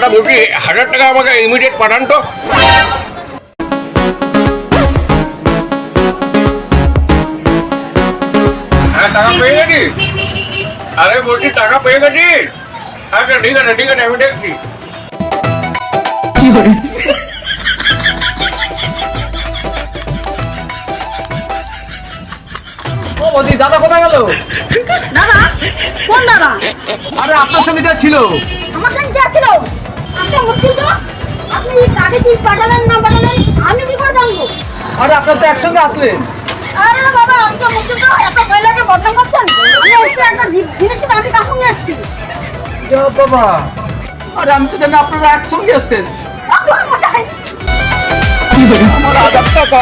দাদা বলছি 1000 টাকা আমাকে ইমিডিয়েট পাঠান তো। হ্যাঁ টাকা পেয়ে গেছি। আরে বলছি টাকা পেয়ে গেছি। আচ্ছা ঠিক আছে আমি দেখছি। ও বৌদি, দাদা কোথায় গেল? দাদা? কোন দাদা? আরে আপনার সঙ্গে যা ছিল। আমার সঙ্গে কে ছিল? আচ্ছা মুশকিল তো, আপনি কাকে কি পাঠালেন না পাঠালেন আমি কি করে জানবো? আরে আপনার তো একসঙ্গে আসলেন। আরে বাবা আজকে মুশকিল তো, একটা মহিলাকে বদনাম করছেন। আমি এসে একটা জিনিস কিনে আমি কার সঙ্গে এসেছি? যা বাবা, আরে আমি তো জানি আপনারা একসঙ্গে এসছেন। আপনার মশাই আমার 1000 টাকা